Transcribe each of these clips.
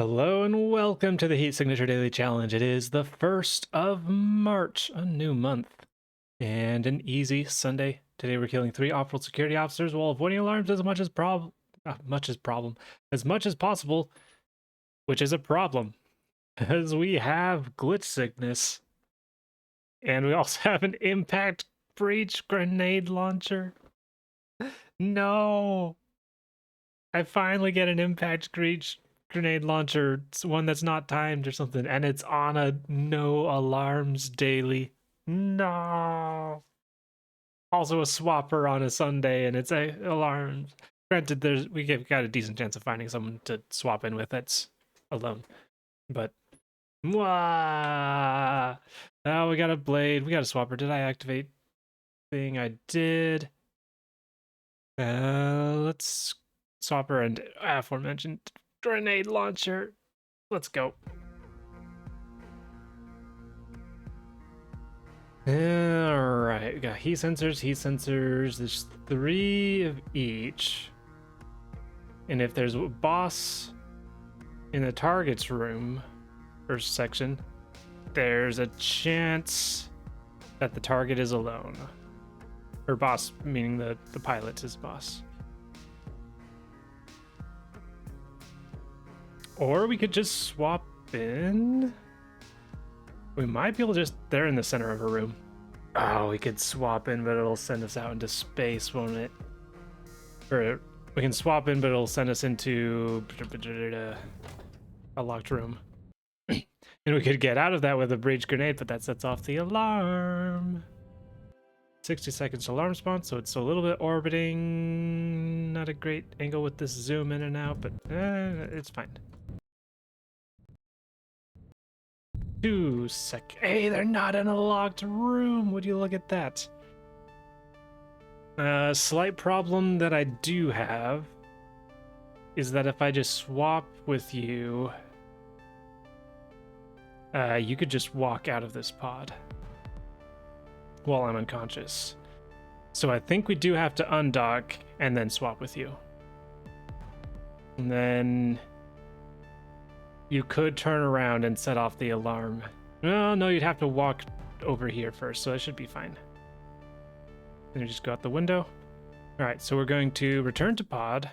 Hello and welcome to the Heat Signature Daily Challenge. It is the 1st of March, a new month, and an easy Sunday. Today we're killing 3 off-world security officers while avoiding alarms as much as possible, which is a problem, as we have glitch sickness, and we also have an impact breach grenade launcher. No! I finally get an impact breach grenade launcher, it's one that's not timed or something, and it's on a no alarms daily. No. Also a swapper on a Sunday, and it's a alarms. Granted, we've got a decent chance of finding someone to swap in with that's alone, but mwah! Oh, we got a blade. We got a swapper. Did I activate thing? I did. Let's swapper and aforementioned grenade launcher. Let's go. Alright, we got heat sensors. There's 3 of each. And if there's a boss in the target's room, first section, there's a chance that the target is alone. Or boss, meaning the pilot is boss. Or we could just swap in. We might be able to they're in the center of a room. Oh, we could swap in, but it'll send us out into space, won't it? Or we can swap in, but it'll send us into a locked room. And we could get out of that with a breach grenade, but that sets off the alarm. 60 seconds to alarm response, so it's a little bit orbiting. Not a great angle with this zoom in and out, but it's fine. 2 seconds. Hey, they're not in a locked room. Would you look at that? Slight problem that I do have is that if I just swap with you, you could just walk out of this pod while I'm unconscious. So I think we do have to undock and then swap with you. And then you could turn around and set off the alarm. No, you'd have to walk over here first, so that should be fine. And you just go out the window. All right, so we're going to return to pod.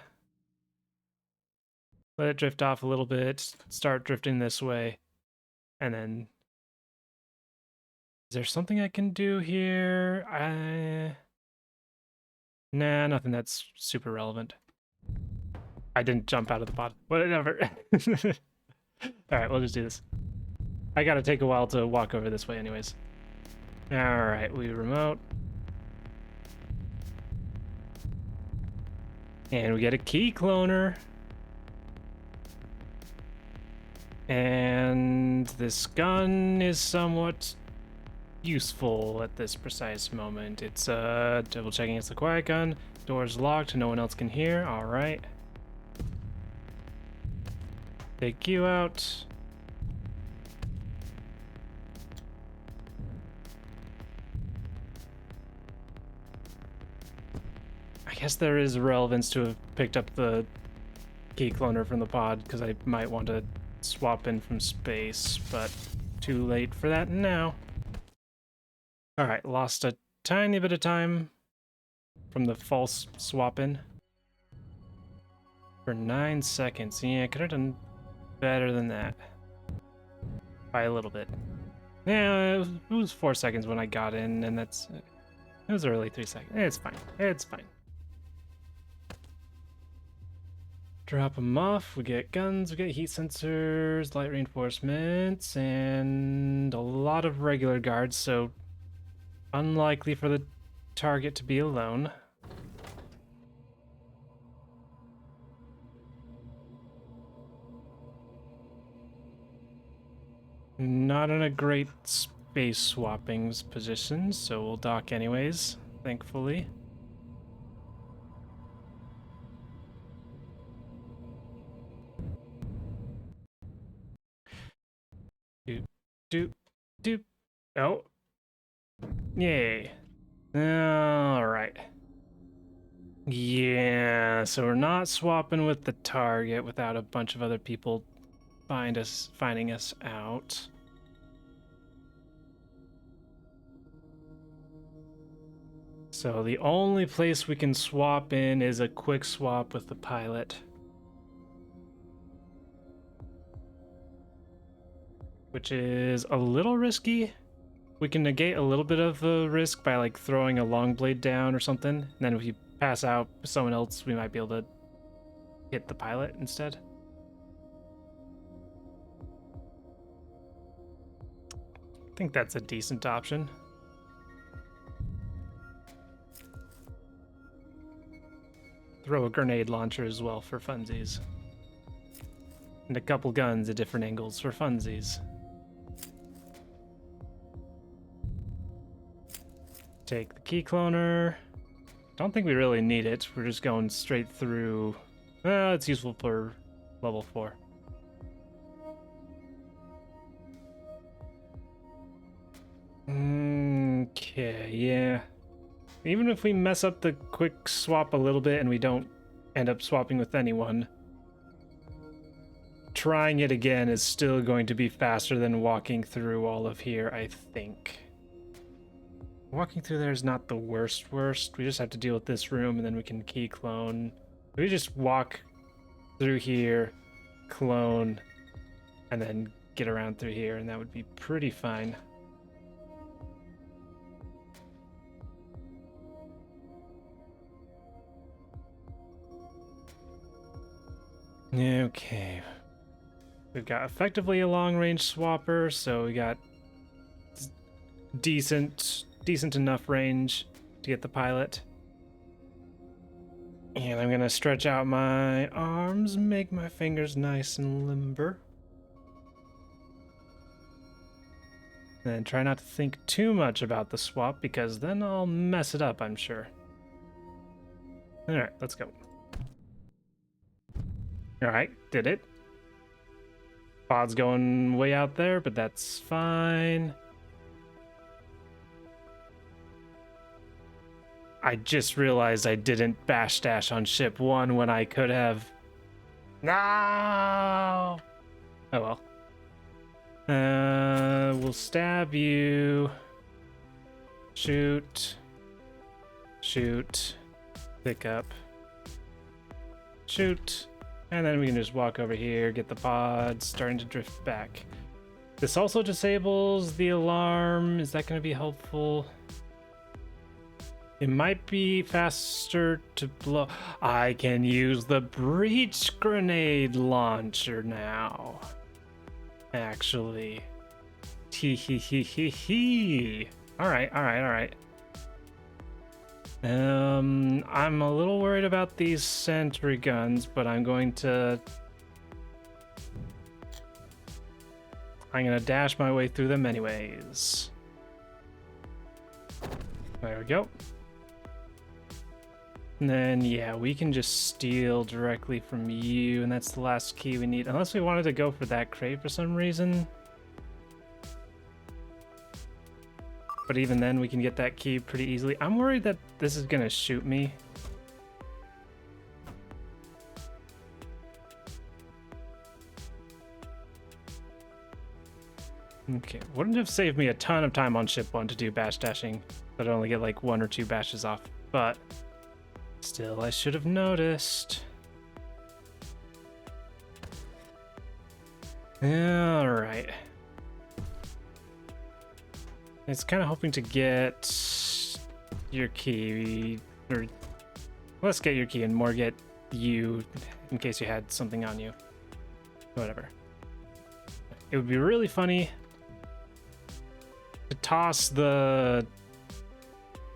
Let it drift off a little bit, start drifting this way, and then... Is there something I can do here? Nah, nothing that's super relevant. I didn't jump out of the pod. Whatever. Alright, we'll just do this. I gotta take a while to walk over this way anyways. Alright, we remote. And we get a key cloner. And this gun is somewhat useful at this precise moment. It's double checking it's the quiet gun. Door's locked, no one else can hear. Alright. Take you out. I guess there is relevance to have picked up the key cloner from the pod, because I might want to swap in from space, but too late for that now. Alright, lost a tiny bit of time from the false swap in. For 9 seconds. Yeah, I could have done better than that. By a little bit. Yeah, it was 4 seconds when I got in, and it was early 3 seconds. It's fine. It's fine. Drop them off. We get guns, we get heat sensors, light reinforcements, and a lot of regular guards, so unlikely for the target to be alone. Not in a great space swappings position, so we'll dock anyways, thankfully. Doop, doop. Oh. Yay. Alright. Yeah, so we're not swapping with the target without a bunch of other people finding us out. So the only place we can swap in is a quick swap with the pilot. Which is a little risky. We can negate a little bit of the risk by like throwing a long blade down or something. And then if you pass out with someone else, we might be able to hit the pilot instead. I think that's a decent option. Throw a grenade launcher as well for funsies. And a couple guns at different angles for funsies. Take the key cloner. Don't think we really need it. We're just going straight through. It's useful for level 4. Okay, yeah. Even if we mess up the quick swap a little bit and we don't end up swapping with anyone, trying it again is still going to be faster than walking through all of here, I think. Walking through there is not the worst. We just have to deal with this room and then we can key clone. We just walk through here, clone, and then get around through here, and that would be pretty fine. Okay. We've got effectively a long-range swapper, so we got decent enough range to get the pilot. And I'm gonna stretch out my arms, make my fingers nice and limber. And try not to think too much about the swap, because then I'll mess it up, I'm sure. Alright, let's go. Alright, did it. Pod's going way out there, but that's fine. I just realized I didn't bash dash on ship 1 when I could have. No! Oh well. We'll stab you. Shoot. Shoot. Pick up. Shoot. And then we can just walk over here, get the pod starting to drift back. This also disables the alarm. Is that going to be helpful? It might be faster to blow. I can use the breach grenade launcher now. Actually. Tee hee hee hee hee. Alright. I'm a little worried about these sentry guns, but I'm gonna dash my way through them anyways. There we go. And then, yeah, we can just steal directly from you, and that's the last key we need. Unless we wanted to go for that crate for some reason. But even then, we can get that key pretty easily. I'm worried that this is gonna shoot me. Okay, wouldn't have saved me a ton of time on ship 1 to do bash dashing, but I only get like 1 or 2 bashes off, but still, I should have noticed. Alright. It's kind of hoping to get your key, or let's get your key and more get you in case you had something on you. Whatever. It would be really funny to toss the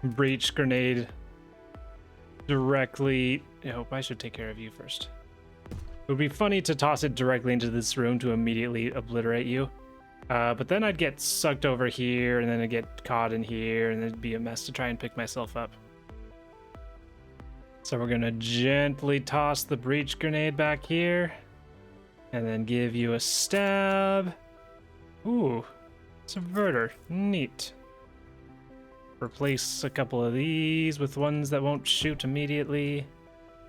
breach grenade directly. I should take care of you first. It would be funny to toss it directly into this room to immediately obliterate you. But then I'd get sucked over here, and then I'd get caught in here, and it'd be a mess to try and pick myself up. So we're gonna gently toss the breach grenade back here, and then give you a stab. Ooh, subverter, neat. Replace a couple of these with ones that won't shoot immediately,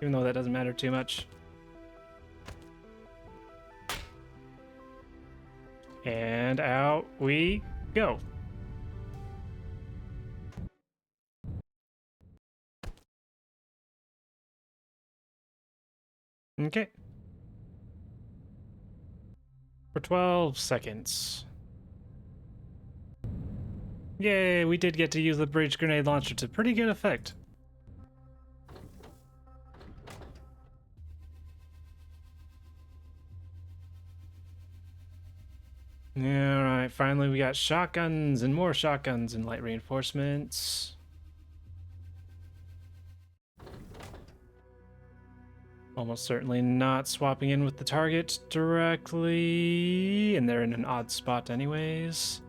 even though that doesn't matter too much. And out we go. Okay. For 12 seconds. Yay, we did get to use the bridge grenade launcher to pretty good effect. Alright, finally we got shotguns and more shotguns and light reinforcements. Almost certainly not swapping in with the target directly, and they're in an odd spot anyways.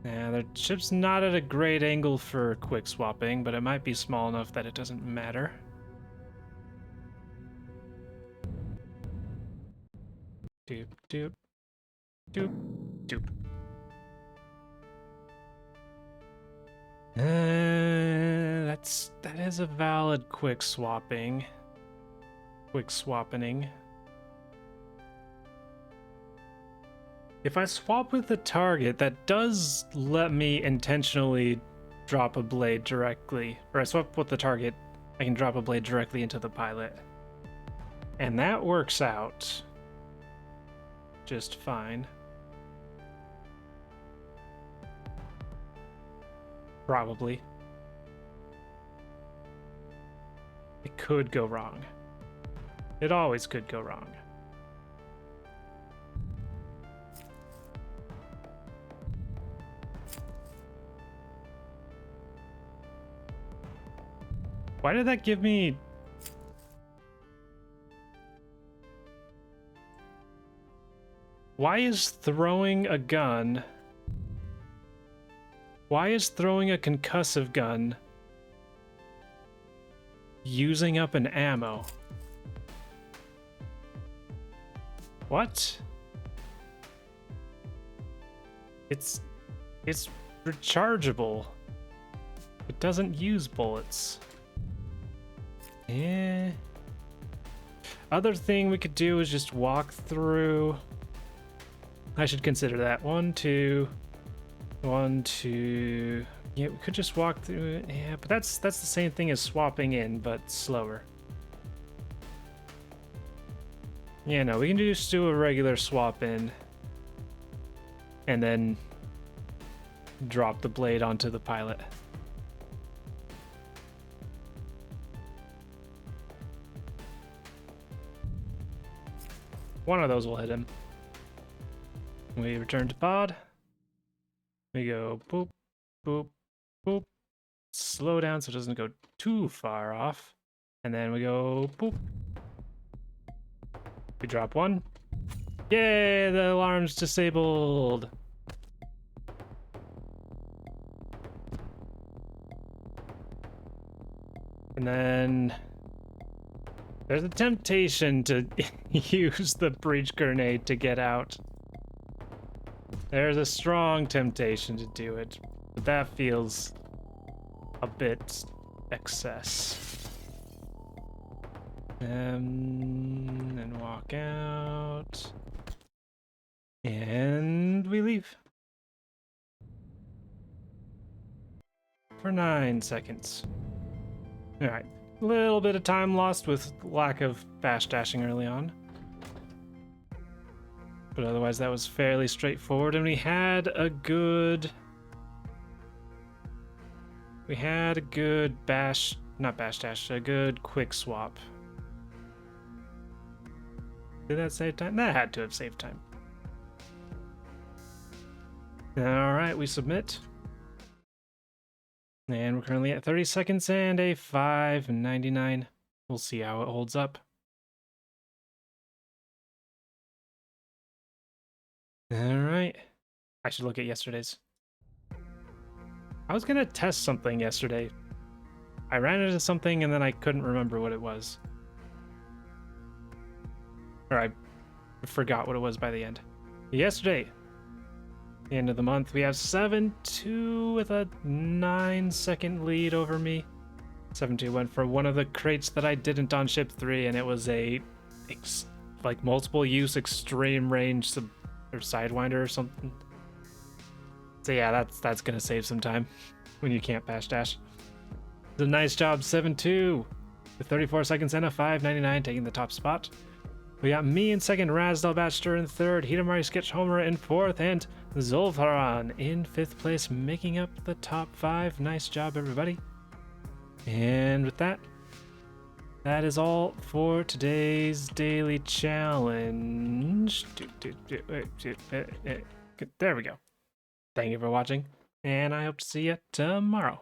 Yeah, their ship's not at a great angle for quick swapping, but it might be small enough that it doesn't matter. Doop, doop, doop, doop. That is a valid quick swapping. Quick swappening. If I swap with the target, that does let me intentionally drop a blade directly. Or I swap with the target, I can drop a blade directly into the pilot. And that works out just fine. Probably. It could go wrong. It always could go wrong. Why did that give me... Why is throwing a gun... Why is throwing a concussive gun using up an ammo? What? It's rechargeable. It doesn't use bullets. Yeah. Other thing we could do is just walk through. I should consider that. 1, 2, 1, 2. Yeah, we could just walk through it. Yeah, but that's the same thing as swapping in, but slower. Yeah, no, we can just do a regular swap in and then drop the blade onto the pilot. One of those will hit him. We return to pod. We go boop, boop, boop. Slow down so it doesn't go too far off. And then we go boop. We drop one. Yay, the alarm's disabled. And then there's a temptation to use the breach grenade to get out. There's a strong temptation to do it, but that feels a bit excess. And walk out. And we leave. For 9 seconds. Alright, a little bit of time lost with lack of bash dashing early on. But otherwise that was fairly straightforward, and we had a good bash, not bash dash, a good quick swap. Did that save time? That had to have saved time. Alright, we submit. And we're currently at 30 seconds and a 5.99. We'll see how it holds up. Alright. I should look at yesterday's. I was gonna test something yesterday. I ran into something and then I couldn't remember what it was. Or I forgot what it was by the end. Yesterday, the end of the month, we have 7-2 with a 9-second lead over me. 7-2 went for one of the crates that I didn't on ship 3, and it was a like multiple use extreme range or Sidewinder or something. So yeah, that's gonna save some time when you can't bash dash. So nice job, 7-2 with 34 seconds and a 5.99 taking the top spot. We got me in second, Razdal Batchter in third, Hidamari Sketch Homer in fourth, and Zolfaran in fifth place, making up the top 5. Nice job, everybody. And with that, that is all for today's daily challenge. There we go. Thank you for watching, and I hope to see you tomorrow.